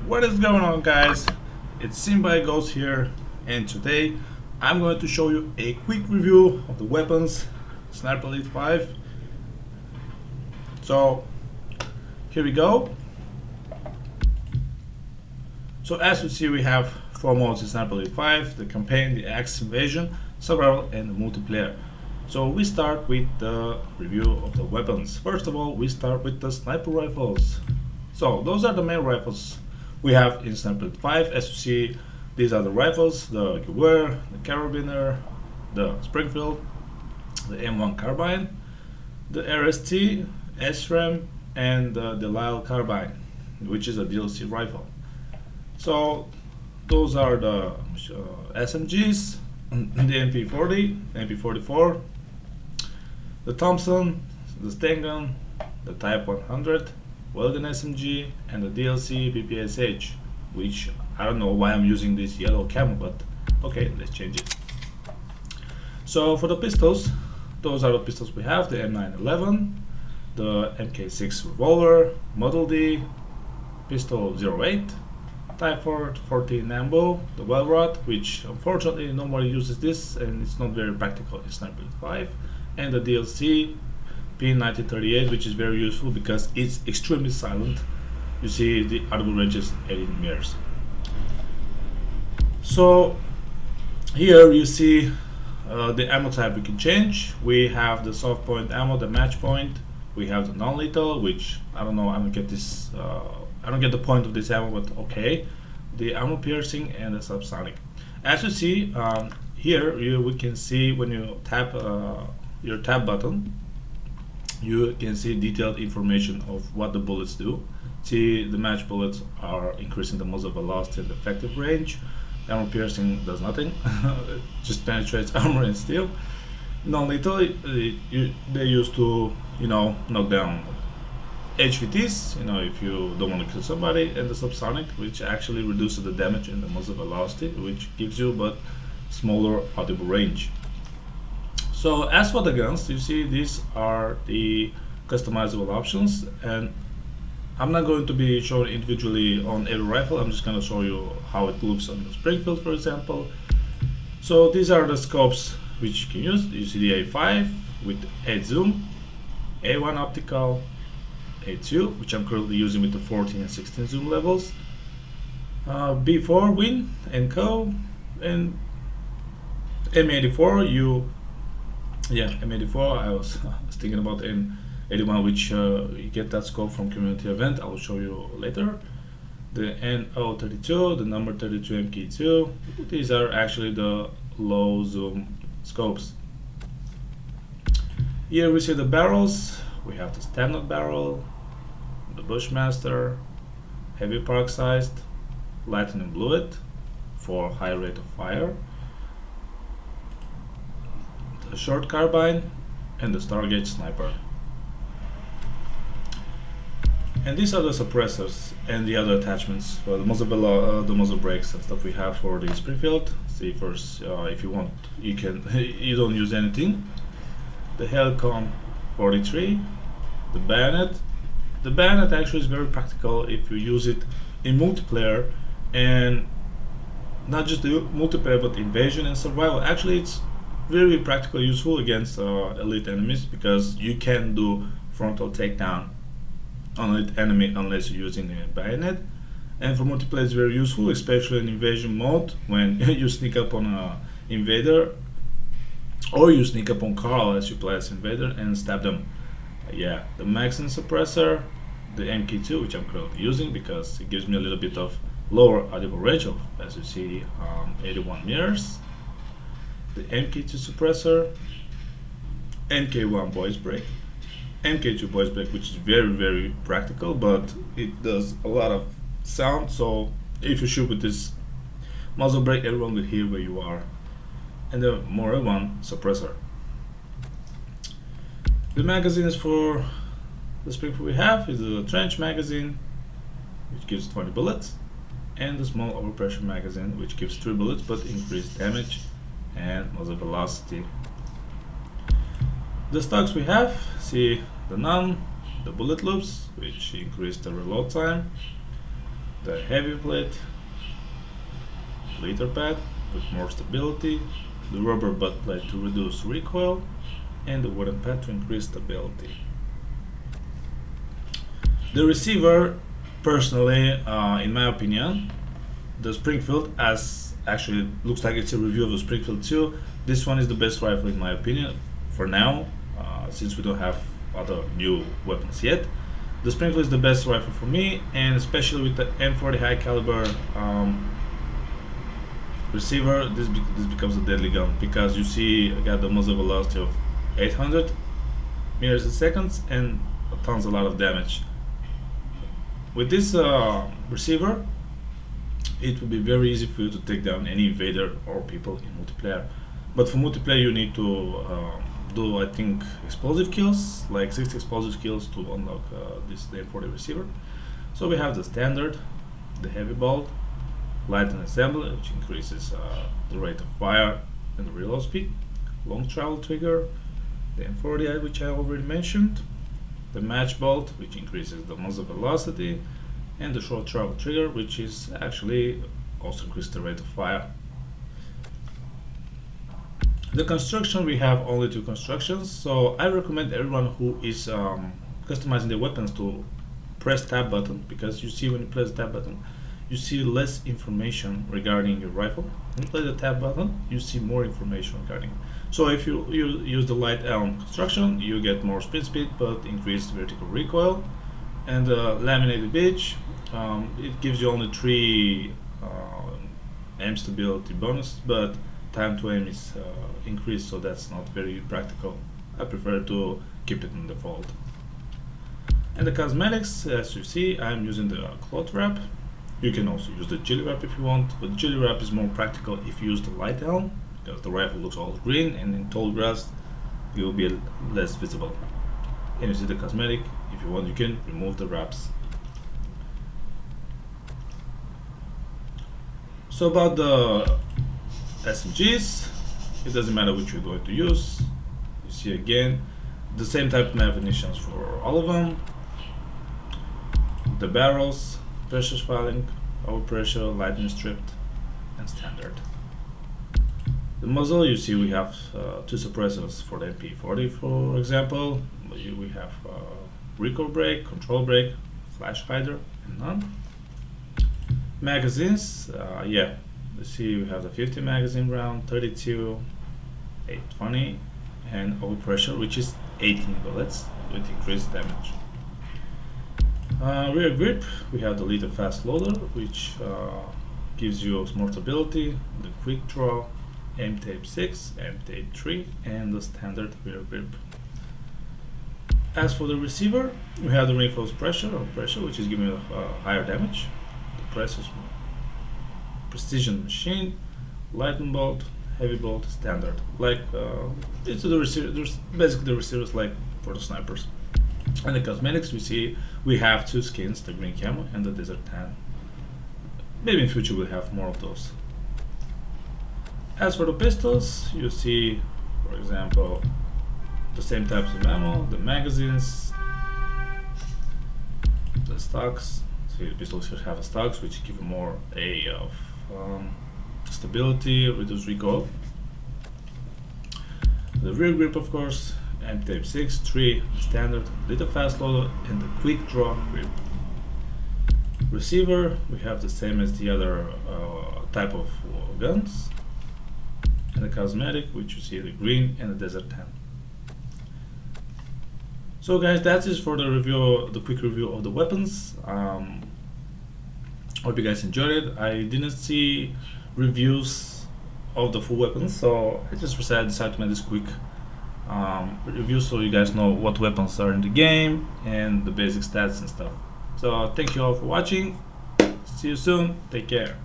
What is going on, guys? It's Simba Ghost here, and today I'm going to show you a quick review of the weapons Sniper Elite 5. So here we go. So as you see, we have four modes in Sniper Elite 5: the campaign, the Axis invasion, survival, and the multiplayer. So we start with the review of the weapons. First of all, we start with the sniper rifles. So those are the main rifles we have in Sniper Elite 5. As you see, these are the rifles: the Gewehr, the Carabiner, the Springfield, the M1 carbine, the RST, SRAM, and the Delisle carbine, which is a DLC rifle. So those are the SMGs, the MP40, the MP44, the Thompson, the Stengun, the Type 100, Weldon SMG, and the DLC PPSH, which I don't know why I'm using this yellow camo, but okay, let's change it. So for the pistols, those are the pistols we have: the M911, the MK6 revolver, Model D, pistol 08, Type 14 Nambo, the Welrod, which unfortunately nobody uses this and it's not very practical in Sniper Elite 5, and the DLC P1938, which is very useful because it's extremely silent. You see the audible range is 18 meters. So here you see the ammo type we can change. We have the soft point ammo, the match point. We have the non-lethal, which I don't know, I don't get this. I don't get the point of this ammo, but okay. The ammo piercing and the subsonic. As you see here, we can see when you tap your tab button, you can see detailed information of what the bullets do. See, the match bullets are increasing the muzzle velocity and effective range. Armor piercing does nothing, it just penetrates armor and steel. Non-lethal, they used to, knock down HVTs, if you don't want to kill somebody, and the subsonic, which actually reduces the damage and the muzzle velocity, which gives you but smaller audible range. So as for the guns, you see these are the customizable options, and I'm not going to be showing individually on every rifle. I'm just going to show you how it looks on the Springfield, for example. So these are the scopes which you can use. You see the A5 with 8 zoom, A1 optical, A2, which I'm currently using with the 14 and 16 zoom levels, B4 Win and Co, and M84. M84. I was thinking about M81, which you get that scope from community event. I will show you later. The NO32, the number 32 MK2. These are actually the low zoom scopes. Here we see the barrels. We have the standard barrel, the Bushmaster, heavy peroxized, lightning bluet for high rate of fire, the short carbine, and the Stargate sniper. And these are the suppressors and the other attachments for the muzzle brakes and stuff we have for the Springfield. See, first, if you want, you can you don't use anything. The Helcom 43, the bayonet. The bayonet actually is very practical if you use it in multiplayer, and not just the multiplayer but invasion and survival. Actually, it's very practical, useful against elite enemies because you can do frontal takedown on elite enemy unless you're using a bayonet. And for multiplayer, it's very useful, especially in invasion mode when you sneak up on a invader, or you sneak up on Carl as you play as invader and stab them. The Maxim suppressor, the MK2, which I'm currently using because it gives me a little bit of lower audible range of, as you see, 81 meters. The MK2 suppressor, MK1 voice break, MK2 voice break, which is very, very practical, but it does a lot of sound, so if you shoot with this muzzle brake, everyone will hear where you are. And the More 1 suppressor. The magazines for the Springfield we have is the trench magazine, which gives 20 bullets, and the small overpressure magazine, which gives 3 bullets but increased damage and muzzle velocity. The stocks we have, see the none, the bullet loops, which increase the reload time, the heavy plate, leather pad with more stability, the rubber butt plate to reduce recoil, and the wooden pad to increase stability. The receiver, personally, in my opinion, the Springfield, as actually looks like it's a review of the Springfield 2, this one is the best rifle in my opinion for now, since we don't have other new weapons yet. The Springfield is the best rifle for me, and especially with the M40 high caliber receiver, this becomes a deadly gun, because you see I got the muzzle velocity of 800 meters a second and tons a lot of damage. With this receiver, it will be very easy for you to take down any invader or people in multiplayer. But for multiplayer, you need to do, I think, explosive kills, like 6 explosive kills to unlock this M40 receiver. So we have the standard, the heavy bolt, light and assembly, which increases the rate of fire and the reload speed, long travel trigger, the M40, which I already mentioned, the match bolt, which increases the muzzle velocity, and the short travel trigger, which is actually also increases the rate of fire. The construction, we have only 2 constructions, so I recommend everyone who is customizing their weapons to press tab button, because you see when you press tab button, you see less information regarding your rifle. When you press the tab button, you see more information regarding it. So if you use the light elm construction, you get more sprint speed but increased vertical recoil. And the laminated beach, it gives you only 3 aim stability bonus, but time to aim is increased, so that's not very practical. I prefer to keep it in default. And the cosmetics, as you see, I'm using the cloth wrap. You can also use the jelly wrap if you want, but the jelly wrap is more practical if you use the light elm, because the rifle looks all green, and in tall grass it will be less visible. And you see the cosmetic, if you want you can remove the wraps. So about the SMGs, it doesn't matter which you're going to use. You see again the same type of ammunitions for all of them. The barrels, pressure filing, overpressure, lightning stripped, and standard. The muzzle, you see we have 2 suppressors for the MP40, for example. We have recoil brake, control brake, flash hider, and none. Magazines, yeah, you see we have the 50 magazine round, 32, 820, and overpressure, which is 18 bullets with increased damage. Rear grip, we have the leader fast loader, which gives you more stability, the quick draw, aim tape 6, aim tape 3, and the standard rear grip. As for the receiver, we have the reinforced pressure, which is giving you higher damage. The press is precision machine, lightning bolt, heavy bolt, standard. Like it's the receiver. There's basically the receivers like for the snipers. And the cosmetics, we see we have 2 skins, the green camo and the desert tan. Maybe in future we'll have more of those. As for the pistols, you see, for example, the same types of ammo, the magazines, the stocks. See, the pistols here have stocks, which give you more of stability, reduce recoil. The rear grip, of course, M tape 6, 3, standard, little fast loader, and the quick draw grip. Receiver, we have the same as the other type of guns. And the cosmetic, which you see the green and the desert tan. So guys, that's it for the review, the quick review of the weapons. Hope you guys enjoyed it. I didn't see reviews of the full weapons, so I just decided to make this quick review so you guys know what weapons are in the game and the basic stats and stuff. So thank you all for watching. See you soon. Take care.